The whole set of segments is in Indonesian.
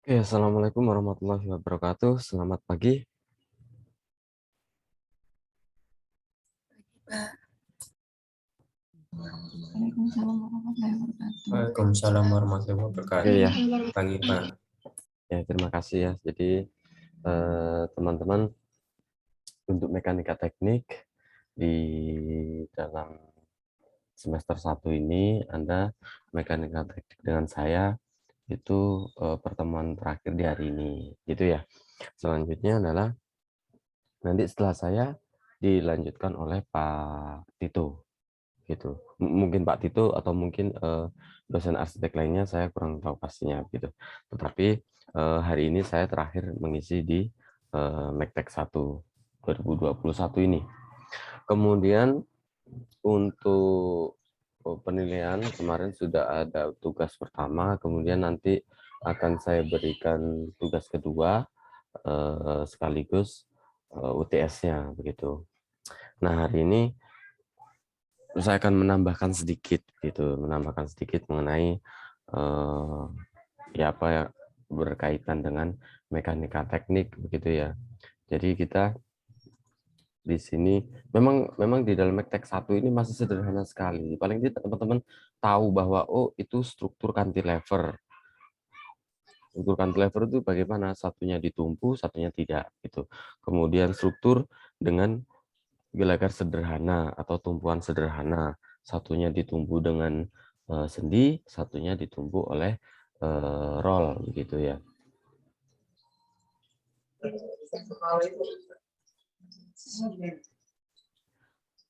Oke, Assalamualaikum warahmatullahi wabarakatuh. Selamat pagi. Waalaikumsalam warahmatullahi wabarakatuh. Waalaikumsalam warahmatullahi Oke wabarakatuh. ya, Pagi, Pak. terima kasih ya. Jadi teman-teman, untuk mekanika teknik di dalam semester 1 ini Anda mekanika teknik dengan saya itu pertemuan terakhir di hari ini, gitu ya. Selanjutnya adalah nanti setelah saya dilanjutkan oleh Pak Tito. Gitu. Mungkin Pak Tito atau mungkin dosen arsitek lainnya, saya kurang tahu pastinya gitu. Tetapi hari ini saya terakhir mengisi di Mektek 1 2021 ini. Kemudian untuk penilaian kemarin sudah ada tugas pertama, kemudian nanti akan saya berikan tugas kedua sekaligus UTS-nya begitu. Nah, hari ini saya akan menambahkan sedikit mengenai eh, ya apa ya berkaitan dengan mekanika teknik begitu ya. Jadi kita di sini memang di dalam Mektek 1 ini masih sederhana sekali. Paling tidak teman-teman tahu bahwa oh itu struktur cantilever. Struktur cantilever itu bagaimana, satunya ditumpu, satunya tidak gitu. Kemudian struktur dengan gelagar sederhana atau tumpuan sederhana, satunya ditumpu dengan sendi, satunya ditumpu oleh roll begitu ya.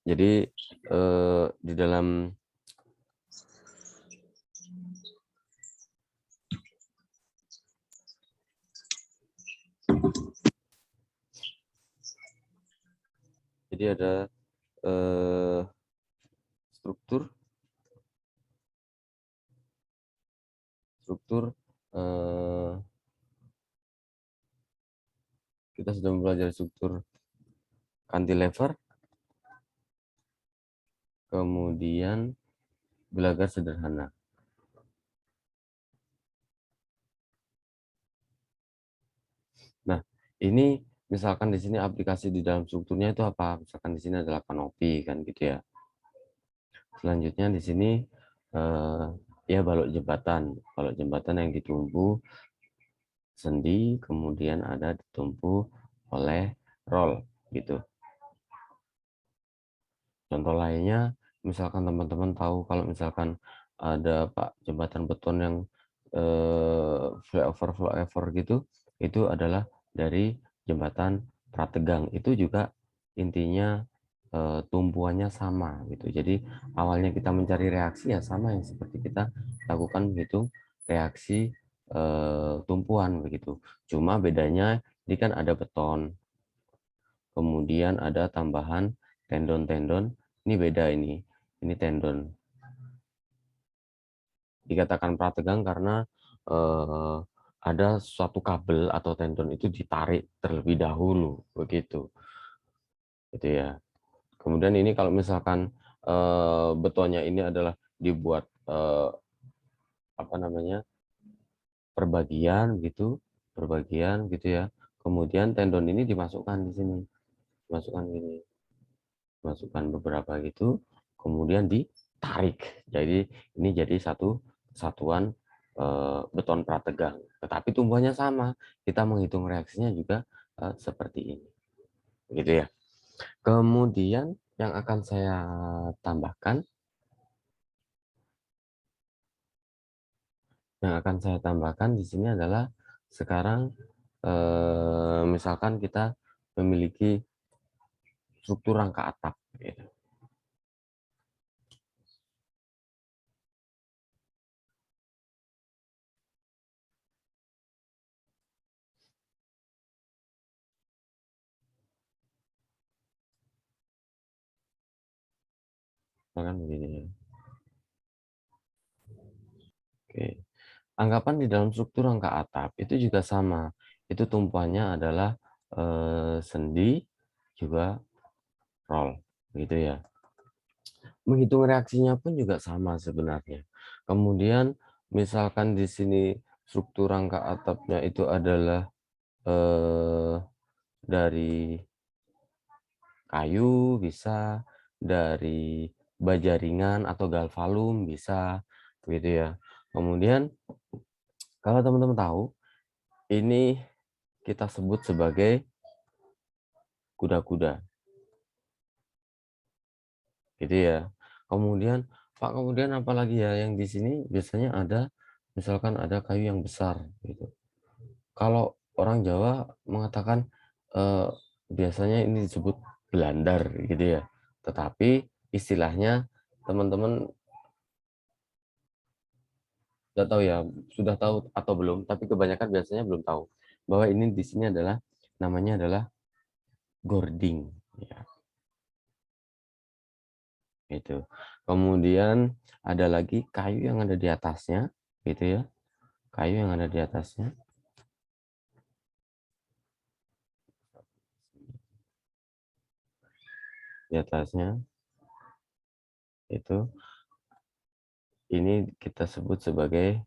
Jadi di dalam ada struktur eh, kita sudah belajar struktur cantilever, kemudian gelagar sederhana. Nah, ini misalkan di sini aplikasi di dalam strukturnya itu apa? Misalkan di sini adalah kanopi kan gitu ya. Selanjutnya di sini ya balok jembatan yang ditumpu sendi, kemudian ada ditumpu oleh roll gitu. Contoh lainnya, misalkan teman-teman tahu kalau misalkan ada jembatan beton yang flyover gitu, itu adalah dari jembatan prategang. Itu juga intinya tumpuannya sama gitu. Jadi awalnya kita mencari reaksi ya sama yang seperti kita lakukan begitu reaksi tumpuan begitu. Cuma bedanya ini kan ada beton, kemudian ada tambahan tendon-tendon. Ini beda ini tendon. Dikatakan prategang karena ada suatu kabel atau tendon itu ditarik terlebih dahulu begitu. Gitu ya. Kemudian ini kalau misalkan betonnya ini adalah dibuat apa namanya? perbagian gitu ya. Kemudian tendon ini dimasukkan di sini. Dimasukkan gini. Masukkan beberapa gitu, kemudian ditarik. Jadi ini jadi satu satuan beton prategang. Tetapi tumbuhannya sama. Kita menghitung reaksinya juga seperti ini. Begitu ya. Kemudian yang akan saya tambahkan di sini adalah sekarang misalkan kita memiliki struktur rangka atap gitu. Misalkan begini ya. Oke. Anggapan di dalam struktur rangka atap itu juga sama. Itu tumpuannya adalah sendi juga roll, gitu ya. Menghitung reaksinya pun juga sama sebenarnya. Kemudian misalkan di sini struktur rangka atapnya itu adalah dari kayu bisa, dari baja ringan atau galvalum bisa, begitu ya. Kemudian kalau teman-teman tahu, ini kita sebut sebagai kuda-kuda, gitu ya. Kemudian, Pak, kemudian apalagi ya yang di sini biasanya ada, misalkan ada kayu yang besar, gitu. Kalau orang Jawa mengatakan eh, biasanya ini disebut belandar, gitu ya. Tetapi istilahnya teman-teman sudah tahu ya, sudah tahu atau belum, tapi kebanyakan biasanya belum tahu bahwa ini di sini adalah namanya adalah gording, ya, itu. Kemudian ada lagi kayu yang ada di atasnya, gitu ya, kayu yang ada di atasnya, itu, ini kita sebut sebagai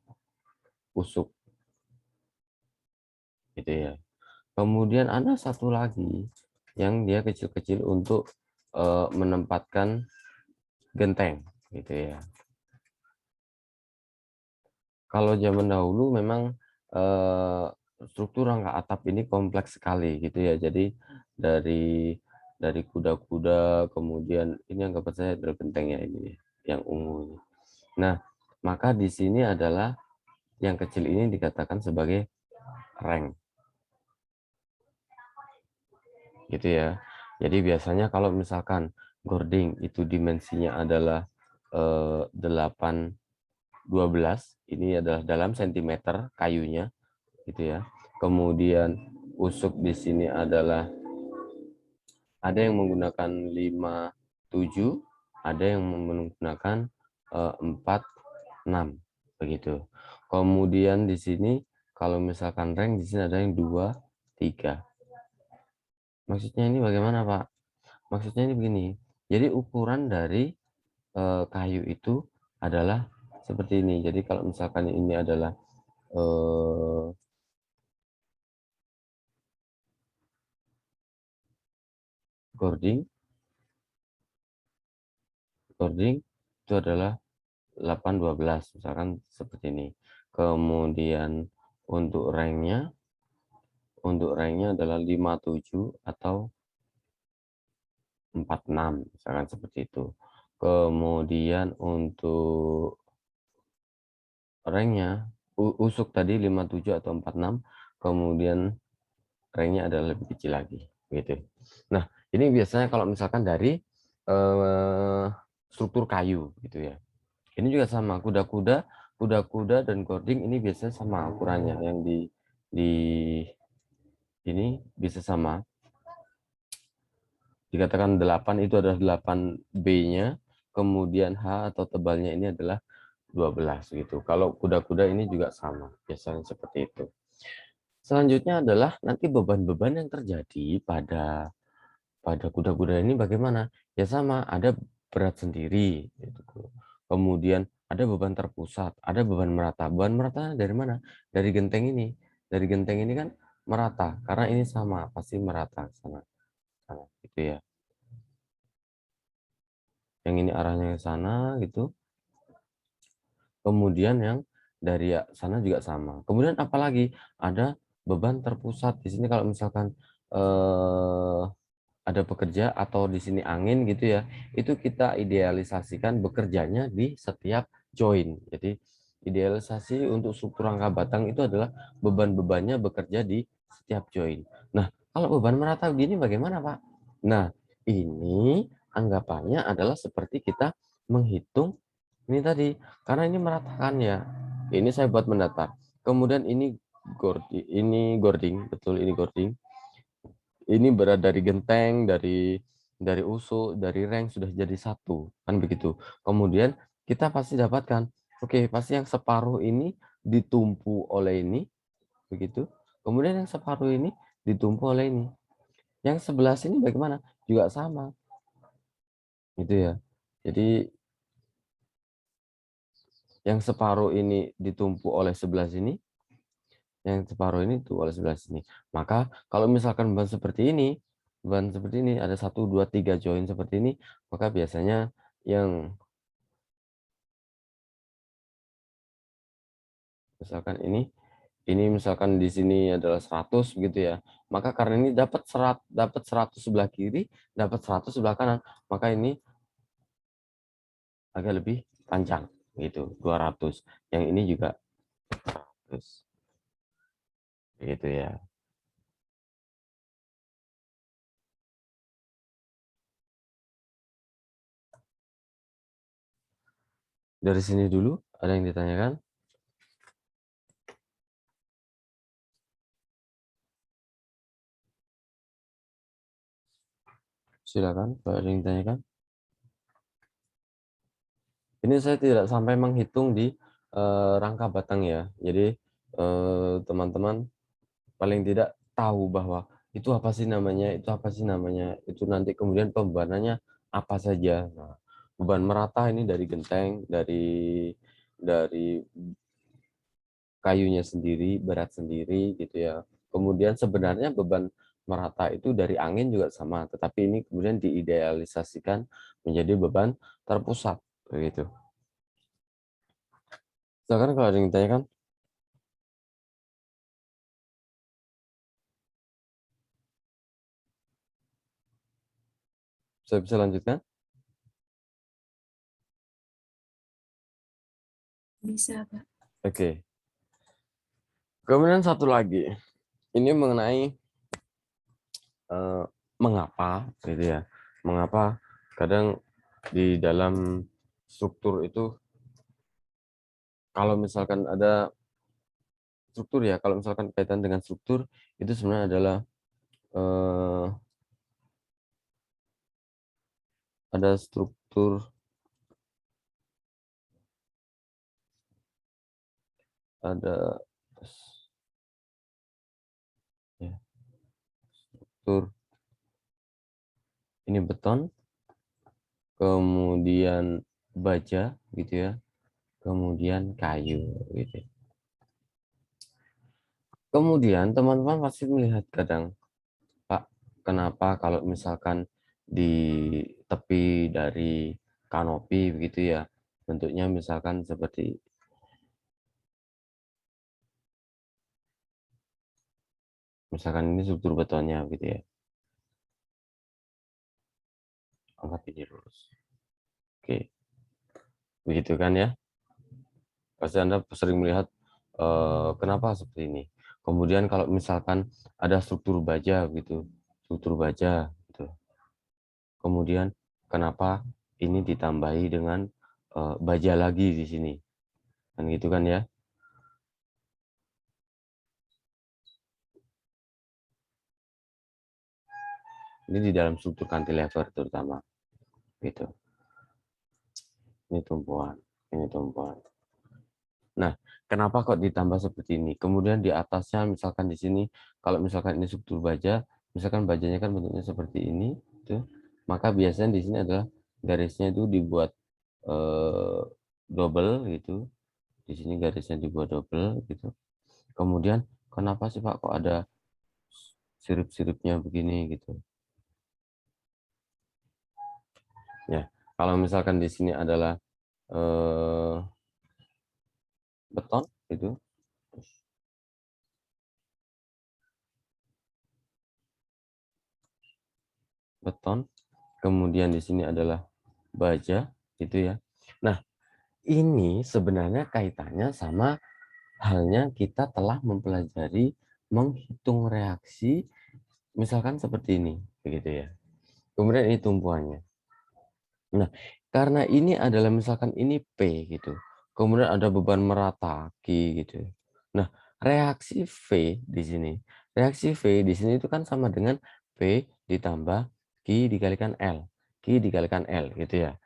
usuk, gitu ya. Kemudian ada satu lagi yang dia kecil-kecil untuk menempatkan genteng, gitu ya. Kalau zaman dahulu memang eh, struktur rangka atap ini kompleks sekali, gitu ya. Jadi dari kuda-kuda, kemudian ini anggap saya adalah genteng ya ini yang ungu. Nah, maka di sini adalah yang kecil ini dikatakan sebagai reng, gitu ya. Jadi biasanya kalau misalkan gording itu dimensinya adalah 8 12, ini adalah dalam sentimeter kayunya, gitu ya. Kemudian usuk di sini adalah ada yang menggunakan 5 7, ada yang menggunakan 4 6, begitu. Kemudian di sini kalau misalkan rank di sini ada yang 2 3. Maksudnya ini bagaimana, Pak? Maksudnya ini begini. Jadi ukuran dari kayu itu adalah seperti ini. Jadi kalau misalkan ini adalah gording itu adalah 8 12 misalkan seperti ini. Kemudian untuk ranknya adalah 5 7 atau 4 6 misalkan seperti itu. Kemudian untuk ranknya usuk tadi 5 7 atau 4 6, kemudian ranknya adalah lebih kecil lagi, gitu. Nah, ini biasanya kalau misalkan dari struktur kayu, gitu ya. Ini juga sama, kuda-kuda dan gording ini biasanya sama ukurannya, yang di ini bisa sama. Dikatakan 8 itu adalah 8 B-nya, kemudian H atau tebalnya ini adalah 12 gitu. Kalau kuda-kuda ini juga sama, biasanya seperti itu. Selanjutnya adalah nanti beban-beban yang terjadi pada kuda-kuda ini bagaimana? Ya sama, ada berat sendiri gitu. Kemudian ada beban terpusat, ada beban merata. Beban merata dari mana? Dari genteng ini. Dari genteng ini kan merata, karena ini sama, pasti merata sana. Sana gitu ya. Yang ini arahnya ke sana gitu. Kemudian yang dari sana juga sama. Kemudian apalagi ada beban terpusat. Di sini kalau misalkan ada pekerja atau di sini angin gitu ya, itu kita idealisasikan bekerjanya di setiap join. Jadi idealisasi untuk struktur rangka batang itu adalah beban-bebannya bekerja di setiap join. Nah, kalau beban merata begini bagaimana, Pak? Nah, ini anggapannya adalah seperti kita menghitung ini tadi, karena ini meratakan ya. Ini saya buat mendatar. Kemudian ini gording, betul ini gording. Ini berat dari genteng, dari usuk, dari reng sudah jadi satu, kan begitu. Kemudian kita pasti dapatkan, oke, pasti yang separuh ini ditumpu oleh ini, begitu. Kemudian yang separuh ini ditumpu oleh ini. Yang sebelah sini bagaimana? Juga sama, gitu ya. Jadi yang separuh ini ditumpu oleh sebelah sini, Yang separuh ini tuh oleh sebelah sini. Maka kalau misalkan beban seperti ini ada 1, 2, 3 join seperti ini, maka biasanya yang misalkan ini misalkan di sini adalah 100 begitu ya. Maka karena ini dapat 100 sebelah kiri, dapat 100 sebelah kanan, maka ini agak lebih panjang gitu, 200. Yang ini juga 100. Gitu ya. Dari sini dulu ada yang ditanyakan? Silakan kalau ada yang ditanyakan. Ini saya tidak sampai menghitung di rangka batang ya. Jadi teman-teman paling tidak tahu bahwa itu apa sih namanya, itu apa sih namanya, itu nanti kemudian pembebanannya apa saja. Nah, beban merata ini dari genteng, dari kayunya sendiri, berat sendiri gitu ya. Kemudian sebenarnya beban merata itu dari angin juga sama, tetapi ini kemudian diidealisasikan menjadi beban terpusat begitu. Silakan kalau ada yang ditanyakan. Saya bisa lanjutkan? Bisa, Pak. Oke. Kemudian satu lagi, ini mengenai mengapa gitu ya. Mengapa kadang di dalam struktur itu kalau misalkan ada struktur ya, kalau misalkan kaitan dengan struktur itu sebenarnya adalah ada struktur ada ya, struktur ini beton, kemudian baja gitu ya, kemudian kayu gitu. Kemudian teman-teman pasti melihat kadang, Pak, kenapa kalau misalkan di tepi dari kanopi begitu ya, bentuknya misalkan seperti misalkan ini struktur betonnya gitu ya. Anggap ini lurus. Oke. Begitu kan ya? Pasti Anda sering melihat kenapa seperti ini. Kemudian kalau misalkan ada struktur baja gitu, struktur baja gitu. Kemudian kenapa ini ditambahi dengan baja lagi di sini. Kan gitu kan ya? Ini di dalam struktur cantilever terutama gitu. Ini tumpuan, ini tumpuan. Nah, kenapa kok ditambah seperti ini? Kemudian di atasnya misalkan di sini kalau misalkan ini struktur baja, misalkan bajanya kan bentuknya seperti ini gitu. Maka biasanya di sini adalah garisnya itu dibuat double gitu. Di sini garisnya dibuat double gitu. Kemudian kenapa sih Pak kok ada sirip-siripnya begini gitu. Ya, kalau misalkan di sini adalah beton gitu. Beton, kemudian di sini adalah baja gitu ya. Nah, ini sebenarnya kaitannya sama halnya kita telah mempelajari menghitung reaksi misalkan seperti ini begitu ya. Kemudian ini tumpuannya. Nah, karena ini adalah misalkan ini P gitu. Kemudian ada beban merata Q gitu. Nah, reaksi V di sini. Reaksi V di sini itu kan sama dengan P ditambah Q dikalikan L. Q dikalikan L gitu ya.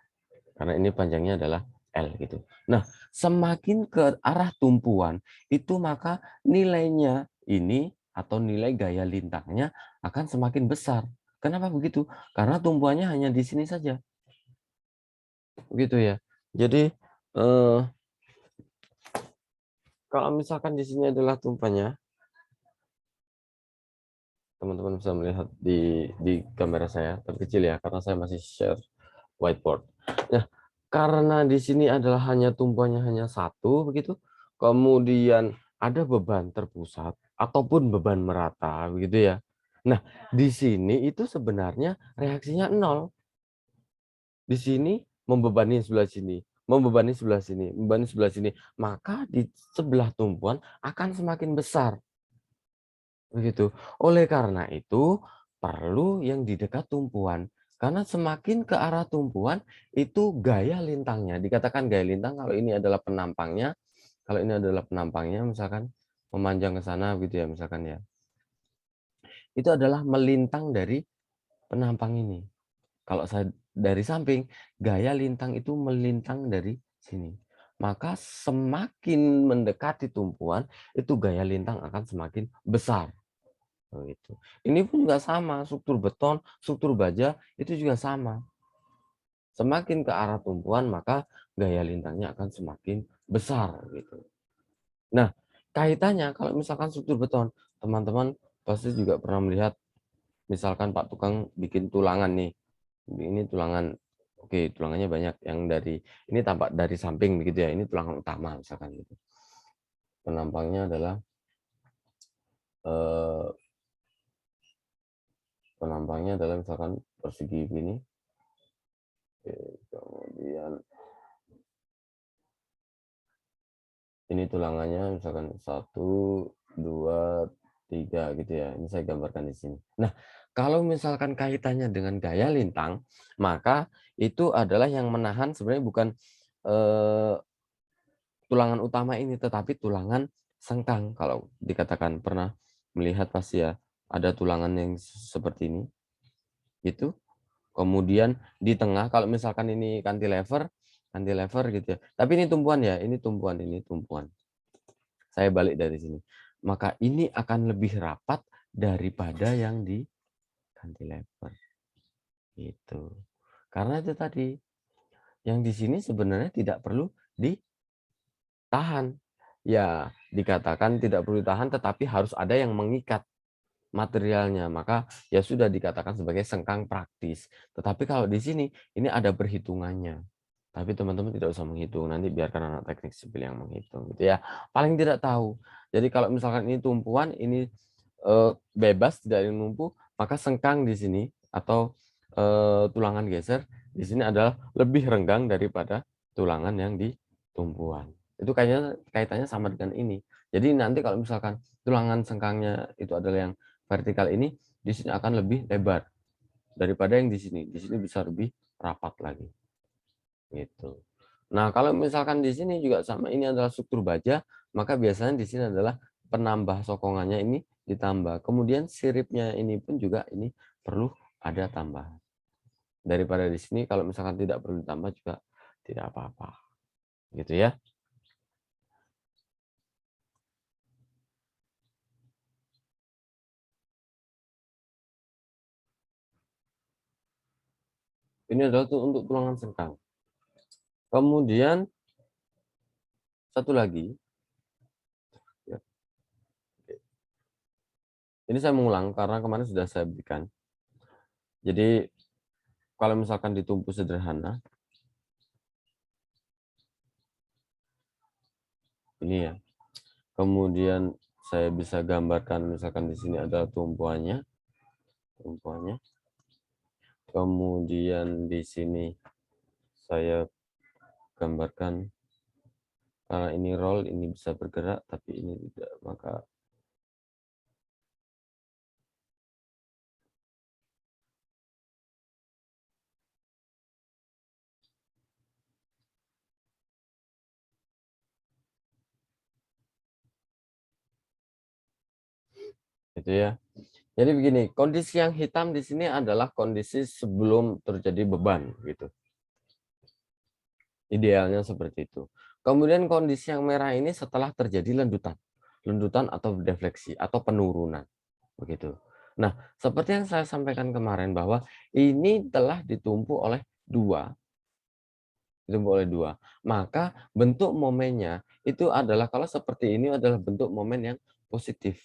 Karena ini panjangnya adalah L gitu. Nah, semakin ke arah tumpuan itu maka nilainya ini atau nilai gaya lintangnya akan semakin besar. Kenapa begitu? Karena tumpuannya hanya di sini saja. Gitu ya. Jadi kalau misalkan di sini adalah tumpuannya, teman-teman bisa melihat di kamera saya terkecil ya, karena saya masih share whiteboard. Nah, karena di sini adalah hanya tumpuannya hanya satu begitu, kemudian ada beban terpusat ataupun beban merata begitu ya. Nah, di sini itu sebenarnya reaksinya nol. Di sini membebani sebelah sini, membebani sebelah sini, membebani sebelah sini, maka di sebelah tumpuan akan semakin besar. Begitu. Oleh karena itu, perlu yang di dekat tumpuan. Karena semakin ke arah tumpuan, itu gaya lintangnya. Dikatakan gaya lintang kalau ini adalah penampangnya, kalau ini adalah penampangnya, misalkan memanjang ke sana gitu ya, misalkan ya. Itu adalah melintang dari penampang ini. Kalau saya dari samping, gaya lintang itu melintang dari sini. Maka semakin mendekati tumpuan, itu gaya lintang akan semakin besar. Begitu. Ini pun juga sama, struktur beton, struktur baja itu juga sama. Semakin ke arah tumpuan, maka gaya lintangnya akan semakin besar gitu. Nah, kaitannya kalau misalkan struktur beton, teman-teman pasti juga pernah melihat misalkan Pak Tukang bikin tulangan nih. Ini tulangan, oke, tulangannya banyak yang dari ini tampak dari samping begitu ya. Ini tulangan utama misalkan gitu. Penampangnya adalah eh, penampangnya adalah misalkan persegi begini. Kemudian ini tulangannya misalkan 1, 2, 3 gitu ya. Ini saya gambarkan di sini. Nah, kalau misalkan kaitannya dengan gaya lintang, maka itu adalah yang menahan sebenarnya bukan eh, tulangan utama ini, tetapi tulangan sengkang. Kalau dikatakan pernah melihat pasti ya, ada tulangan yang seperti ini, gitu. Kemudian di tengah, kalau misalkan ini cantilever, cantilever gitu ya. Tapi ini tumpuan ya, ini tumpuan, ini tumpuan. Saya balik dari sini. Maka ini akan lebih rapat daripada yang di cantilever. Gitu. Karena itu tadi, yang di sini sebenarnya tidak perlu ditahan. Ya, dikatakan tidak perlu ditahan, tetapi harus ada yang mengikat materialnya. Maka ya sudah dikatakan sebagai sengkang praktis. Tetapi kalau di sini, ini ada perhitungannya. Tapi teman-teman tidak usah menghitung, nanti biarkan anak teknik sipil yang menghitung gitu ya. Paling tidak tahu. Jadi kalau misalkan ini tumpuan, ini bebas tidak ada yang numpuk, maka sengkang di sini atau tulangan geser di sini adalah lebih renggang daripada tulangan yang di tumpuan. Itu kaitannya sama dengan ini. Jadi nanti kalau misalkan tulangan sengkangnya itu adalah yang vertikal ini, di sini akan lebih lebar daripada yang di sini. Di sini bisa lebih rapat lagi. Gitu. Nah, kalau misalkan di sini juga sama, ini adalah struktur baja, maka biasanya di sini adalah penambah sokongannya ini ditambah. Kemudian siripnya ini pun juga ini perlu ada tambahan. Daripada di sini kalau misalkan tidak perlu ditambah juga tidak apa-apa. Gitu ya. Ini adalah untuk tulangan sengkang. Kemudian satu lagi. Ya. Ini saya mengulang karena kemarin sudah saya berikan. Jadi kalau misalkan ditumpu sederhana, ini ya. Kemudian saya bisa gambarkan misalkan di sini ada tumpuannya. Kemudian di sini saya gambarkan karena ini roll, ini bisa bergerak tapi ini tidak, maka itu ya. Jadi begini, kondisi yang hitam di sini adalah kondisi sebelum terjadi beban gitu. Idealnya seperti itu. Kemudian kondisi yang merah ini setelah terjadi lendutan. Lendutan atau defleksi atau penurunan. Begitu. Nah, seperti yang saya sampaikan kemarin bahwa ini telah ditumpu oleh dua. Maka bentuk momennya itu adalah kalau seperti ini adalah bentuk momen yang positif.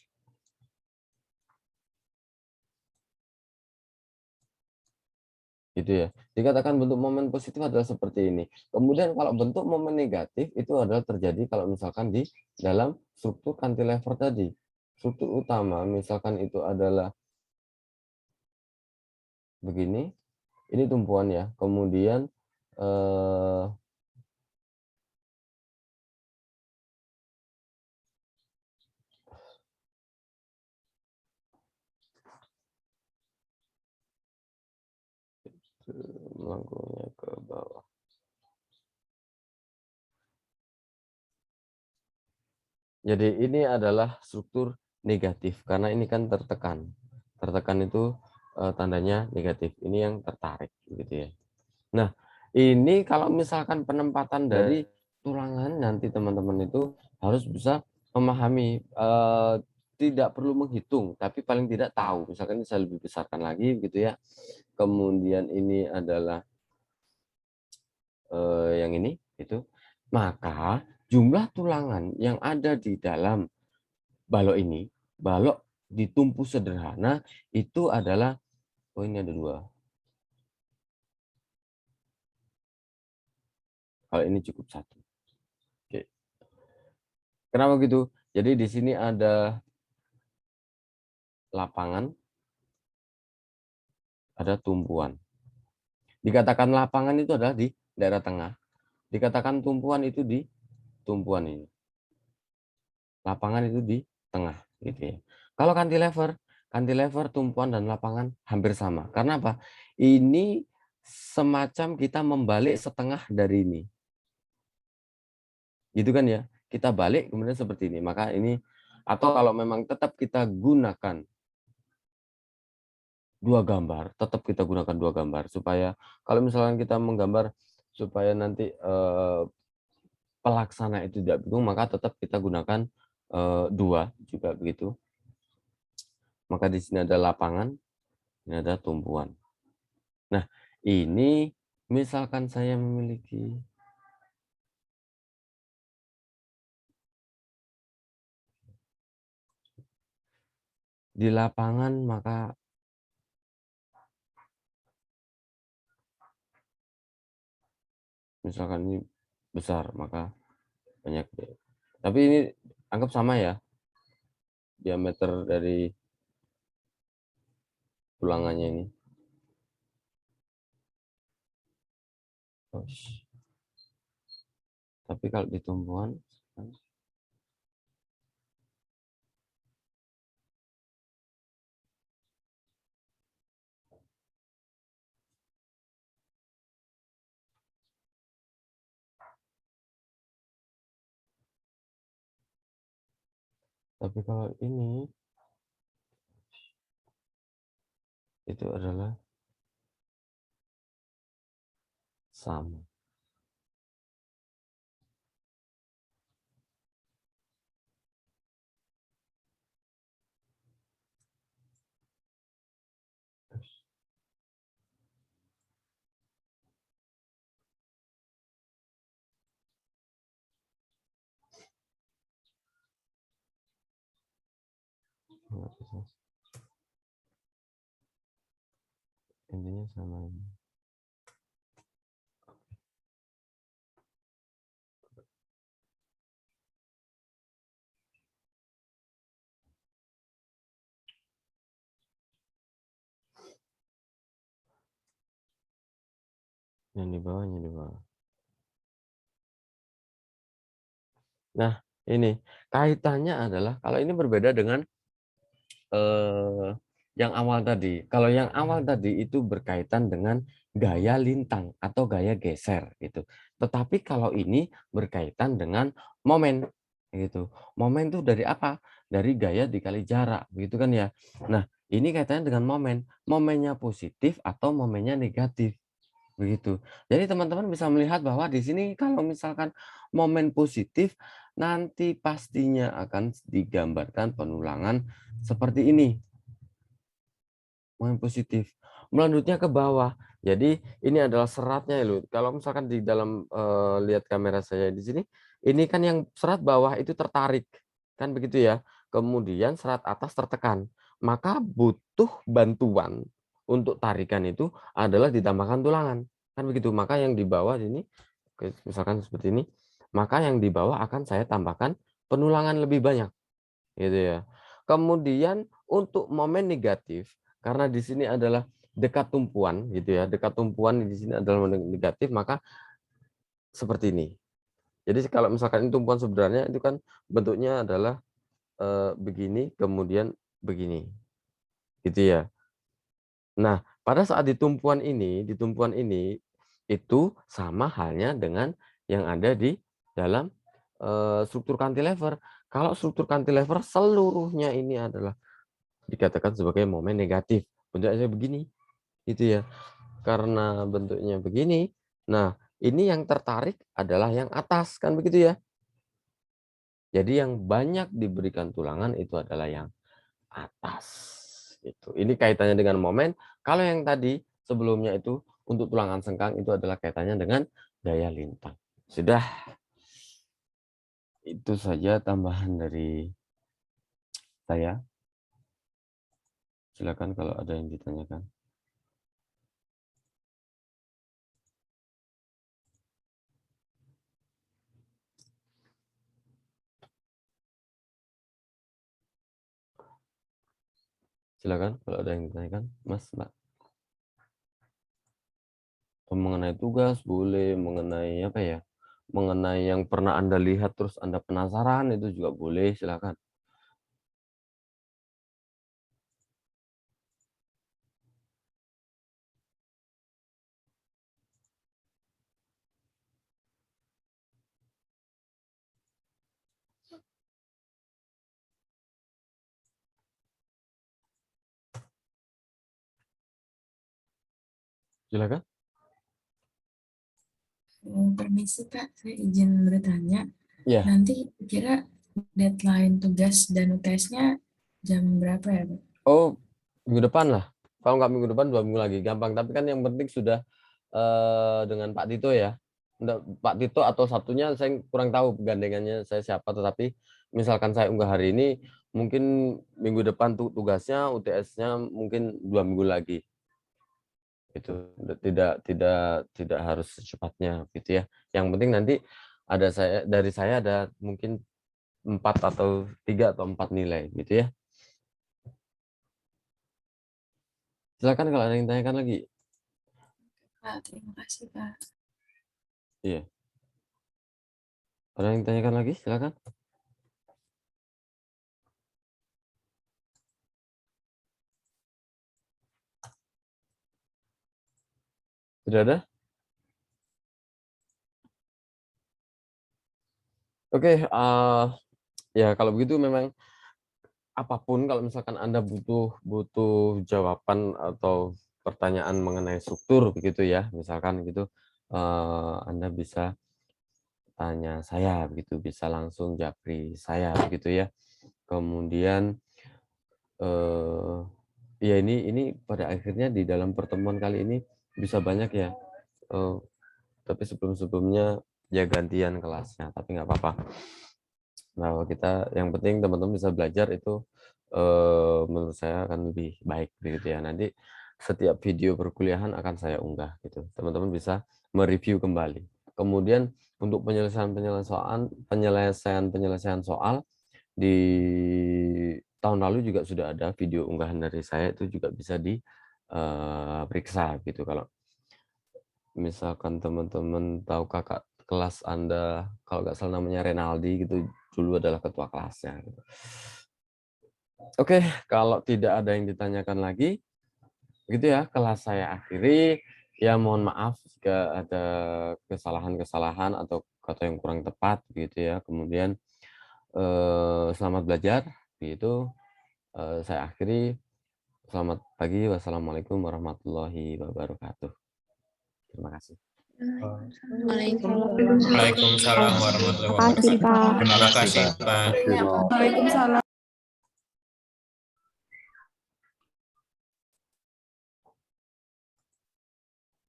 Gitu ya. Dikatakan bentuk momen positif adalah seperti ini. Kemudian kalau bentuk momen negatif itu adalah terjadi kalau misalkan di dalam struktur cantilever tadi. Struktur utama misalkan itu adalah begini, ini tumpuan ya. Kemudian eh, melengkungnya ke bawah. Jadi ini adalah struktur negatif karena ini kan tertekan. Tertekan itu tandanya negatif. Ini yang tertarik gitu ya. Nah, ini kalau misalkan penempatan dari tulangan nanti teman-teman itu harus bisa memahami, tidak perlu menghitung, tapi paling tidak tahu. Misalkan ini saya lebih besarkan lagi gitu ya. Kemudian ini adalah yang ini itu. Maka jumlah tulangan yang ada di dalam balok ini, balok ditumpu sederhana itu adalah, oh ini ada 2. Kalau ini cukup 1. Oke. Kenapa gitu? Jadi di sini ada lapangan, ada tumpuan. Dikatakan lapangan itu adalah di daerah tengah. Dikatakan tumpuan itu di tumpuan ini. Lapangan itu di tengah gitu ya. Kalau cantilever, tumpuan dan lapangan hampir sama. Karena apa? Ini semacam kita membalik setengah dari ini. Gitu kan ya? Kita balik kemudian seperti ini. Maka ini atau kalau memang tetap kita gunakan 2 gambar, tetap kita gunakan 2 gambar supaya kalau misalkan kita menggambar supaya nanti pelaksana itu tidak bingung, maka tetap kita gunakan 2 juga begitu. Maka di sini ada lapangan, ini ada tumpuan. Nah, ini misalkan saya memiliki di lapangan, maka misalkan ini besar, maka banyak. Tapi ini anggap sama ya, diameter dari tulangannya ini. Tapi kalau di tumpuan, tapi kalau ini itu adalah sama. Intinya sama ini. Yang di bawahnya di bawah. Nah, ini kaitannya adalah kalau ini berbeda dengan yang awal tadi. Kalau yang awal tadi itu berkaitan dengan gaya lintang atau gaya geser gitu. Tetapi kalau ini berkaitan dengan momen gitu. Momen itu dari apa? Dari gaya dikali jarak, begitu kan ya. Nah, ini kaitannya dengan momen. Momennya positif atau momennya negatif. Begitu. Jadi teman-teman bisa melihat bahwa di sini kalau misalkan momen positif nanti pastinya akan digambarkan penulangan seperti ini. Momen positif. Melanjutnya ke bawah. Jadi ini adalah seratnya loh. Kalau misalkan di dalam lihat kamera saya di sini, ini kan yang serat bawah itu tertarik. Kan begitu ya. Kemudian serat atas tertekan. Maka butuh bantuan untuk tarikan itu adalah ditambahkan tulangan. Kan begitu. Maka yang di bawah ini, misalkan seperti ini, maka yang di bawah akan saya tambahkan penulangan lebih banyak. Gitu ya. Kemudian untuk momen negatif, karena di sini adalah dekat tumpuan gitu ya, dekat tumpuan di sini adalah negatif, maka seperti ini. Jadi kalau misalkan ini tumpuan sebenarnya itu kan bentuknya adalah begini, kemudian begini, gitu ya. Nah, pada saat di tumpuan ini itu sama halnya dengan yang ada di dalam struktur cantilever. Kalau struktur cantilever seluruhnya ini adalah dikatakan sebagai momen negatif. Bentuknya begini, gitu ya. Karena bentuknya begini, nah ini yang tertarik adalah yang atas, kan begitu ya. Jadi yang banyak diberikan tulangan itu adalah yang atas. Gitu. Ini kaitannya dengan momen. Kalau yang tadi sebelumnya itu untuk tulangan sengkang itu adalah kaitannya dengan daya lintang. Sudah, itu saja tambahan dari saya. Silakan kalau ada yang ditanyakan. Silakan kalau ada yang ditanyakan, Mas, Mbak. Mengenai tugas boleh, mengenai apa ya? Mengenai yang pernah Anda lihat terus Anda penasaran itu juga boleh, silakan. Silakan. Permisi Pak, saya izin bertanya. Iya. Nanti kira deadline tugas dan UTS-nya jam berapa ya Pak? Oh, minggu depan lah. Kalau nggak minggu depan 2 minggu lagi, gampang. Tapi kan yang penting sudah dengan Pak Tito ya. Pak Tito atau satunya saya kurang tahu gandengannya saya siapa. Tetapi misalkan saya unggah hari ini, mungkin minggu depan tugasnya, UTS-nya mungkin 2 minggu lagi. Itu tidak harus secepatnya gitu ya. Yang penting nanti dari saya ada mungkin 4 atau 3 atau 4 nilai gitu ya. Silakan kalau ada yang tanyakan lagi. Pak, terima kasih Pak. Iya. Ada yang tanyakan lagi? Silakan. Sudah ada? Oke, ya kalau begitu memang apapun kalau misalkan Anda butuh jawaban atau pertanyaan mengenai struktur begitu ya, misalkan gitu, Anda bisa tanya saya begitu, bisa langsung japri saya begitu ya. Kemudian ya ini pada akhirnya di dalam pertemuan kali ini bisa banyak ya, tapi sebelum-sebelumnya ya gantian kelasnya, tapi nggak apa-apa. Nah, kita yang penting teman-teman bisa belajar itu menurut saya akan lebih baik begitu ya. Nanti setiap video perkuliahan akan saya unggah gitu. Teman-teman bisa mereview kembali. Kemudian untuk penyelesaian soal di tahun lalu juga sudah ada video unggahan dari saya, itu juga bisa diperiksa gitu. Kalau misalkan teman-teman tahu kakak kelas Anda, kalau nggak salah namanya Renaldi gitu, dulu adalah ketua kelasnya. Gitu. Oke, kalau tidak ada yang ditanyakan lagi, begitu ya, kelas saya akhiri. Ya mohon maaf jika ada kesalahan-kesalahan atau kata yang kurang tepat, gitu ya. Kemudian selamat belajar, gitu. Saya akhiri. Selamat pagi. Wassalamualaikum warahmatullahi wabarakatuh. Terima kasih. Waalaikumsalam warahmatullahi Terima kasih, wabarakatuh. Pak. Terima kasih, Pak. Iya, Pak. Waalaikumsalam.